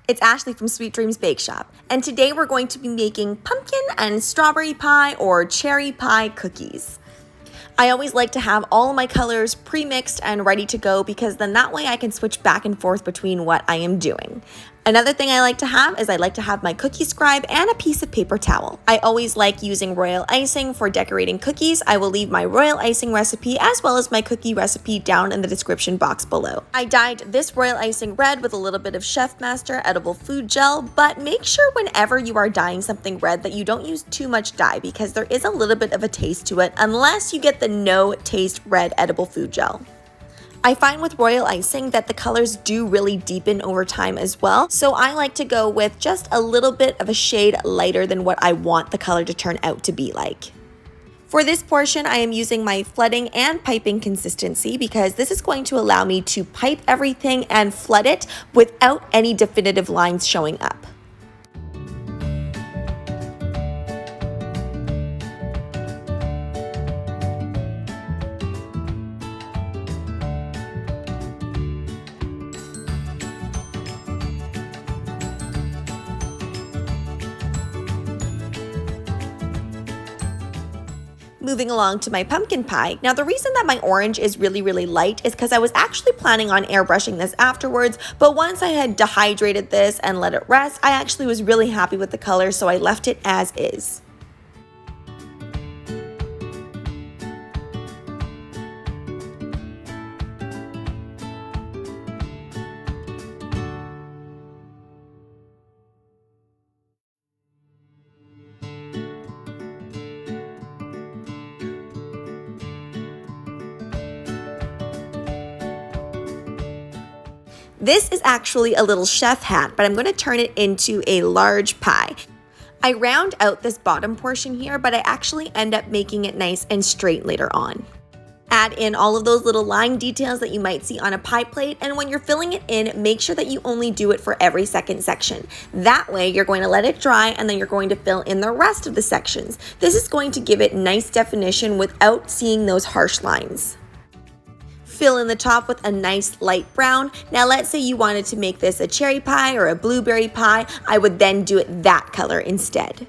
It's Ashleigh from Sweet Dreams Bake Shop, and today we're going to be making pumpkin and strawberry pie or cherry pie cookies. I always like to have all of my colors pre-mixed and ready to go because then that way I can switch back and forth between what I am doing. Another thing I like to have is I like to have my cookie scribe and a piece of paper towel. I always like using royal icing for decorating cookies. I will leave my royal icing recipe as well as my cookie recipe down in the description box below. I dyed this royal icing red with a little bit of Chef Master edible food gel, but make sure whenever you are dyeing something red that you don't use too much dye because there is a little bit of a taste to it unless you get the no taste red edible food gel. I find with royal icing that the colors do really deepen over time as well, so I like to go with just a little bit of a shade lighter than what I want the color to turn out to be like. For this portion, I am using my flooding and piping consistency because this is going to allow me to pipe everything and flood it without any definitive lines showing up. Moving along to my pumpkin pie. Now the reason that my orange is really light is because I was actually planning on airbrushing this afterwards, but once I had dehydrated this and let it rest, I actually was really happy with the color, so I left it as is. This is actually a little chef hat, but I'm going to turn it into a large pie. I round out this bottom portion here, but I actually end up making it nice and straight later on. Add in all of those little line details that you might see on a pie plate, and when you're filling it in, make sure that you only do it for every second section. That way, you're going to let it dry, and then you're going to fill in the rest of the sections. This is going to give it nice definition without seeing those harsh lines. Fill in the top with a nice light brown. Now let's say you wanted to make this a cherry pie or a blueberry pie, I would then do it that color instead.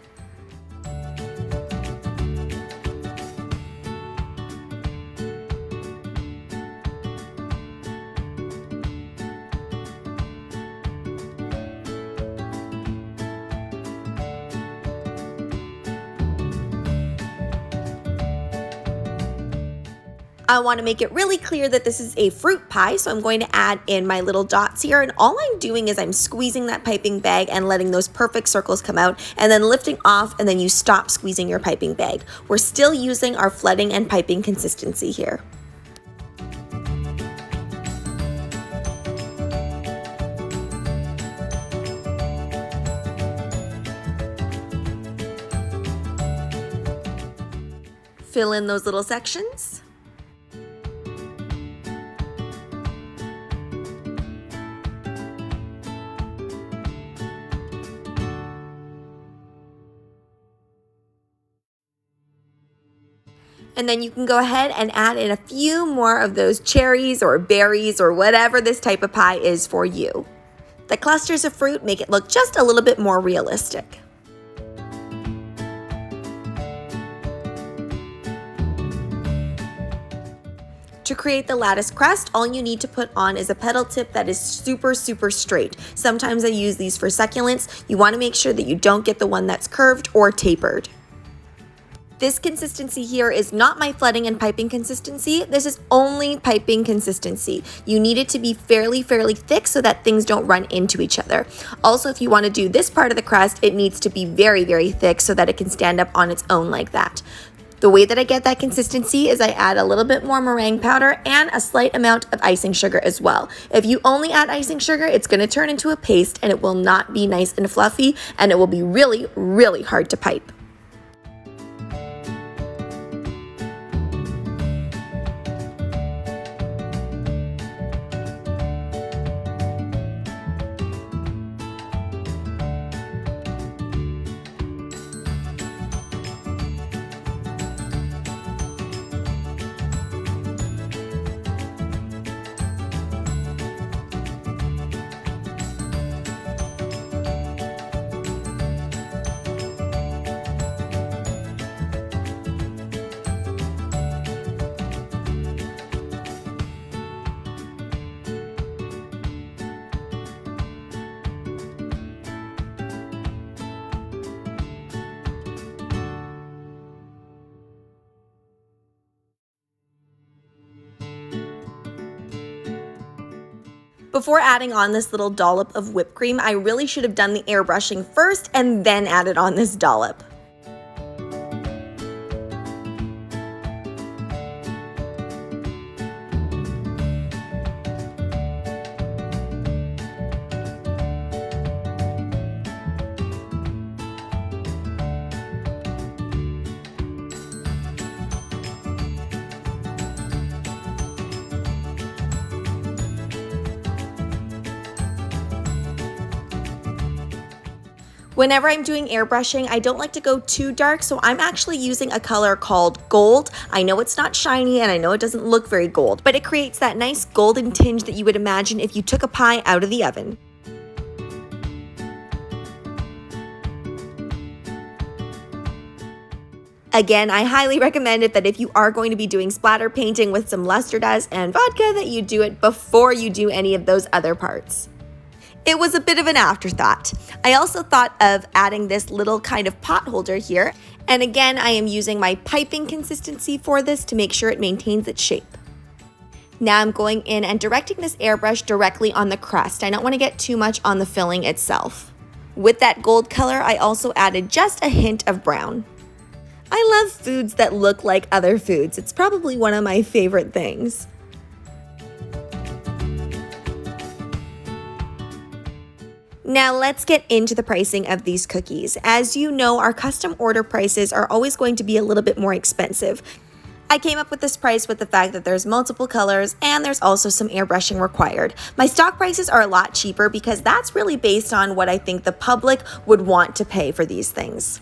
I want to make it really clear that this is a fruit pie, so I'm going to add in my little dots here, and all I'm doing is I'm squeezing that piping bag and letting those perfect circles come out, and then lifting off, and then you stop squeezing your piping bag. We're still using our flooding and piping consistency here. Fill in those little sections. And then you can go ahead and add in a few more of those cherries or berries or whatever this type of pie is for you. The clusters of fruit make it look just a little bit more realistic. To create the lattice crest, all you need to put on is a petal tip that is super straight. Sometimes I use these for succulents. You want to make sure that you don't get the one that's curved or tapered. This consistency here is not my flooding and piping consistency. This is only piping consistency. You need it to be fairly thick so that things don't run into each other. Also, if you want to do this part of the crust, it needs to be very thick so that it can stand up on its own like that. The way that I get that consistency is I add a little bit more meringue powder and a slight amount of icing sugar as well. If you only add icing sugar, it's going to turn into a paste and it will not be nice and fluffy, and it will be really hard to pipe. Before adding on this little dollop of whipped cream, I really should have done the airbrushing first and then added on this dollop. Whenever I'm doing airbrushing, I don't like to go too dark, so I'm actually using a color called gold. I know it's not shiny and I know it doesn't look very gold, but it creates that nice golden tinge that you would imagine if you took a pie out of the oven. Again, I highly recommend it that if you are going to be doing splatter painting with some luster dust and vodka, that you do it before you do any of those other parts. It was a bit of an afterthought. I also thought of adding this little kind of pot holder here. And again, I am using my piping consistency for this to make sure it maintains its shape. Now I'm going in and directing this airbrush directly on the crust. I don't want to get too much on the filling itself. With that gold color, I also added just a hint of brown. I love foods that look like other foods. It's probably one of my favorite things. Now let's get into the pricing of these cookies. As you know, our custom order prices are always going to be a little bit more expensive. I came up with this price with the fact that there's multiple colors and there's also some airbrushing required. My stock prices are a lot cheaper because that's really based on what I think the public would want to pay for these things.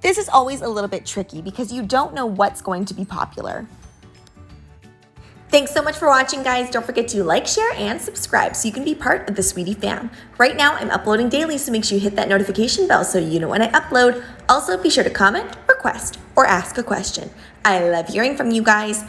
This is always a little bit tricky because you don't know what's going to be popular. Thanks so much for watching, guys. Don't forget to like, share, and subscribe so you can be part of the Sweetie fam. Right now, I'm uploading daily, so make sure you hit that notification bell so you know when I upload. Also, be sure to comment, request, or ask a question. I love hearing from you guys.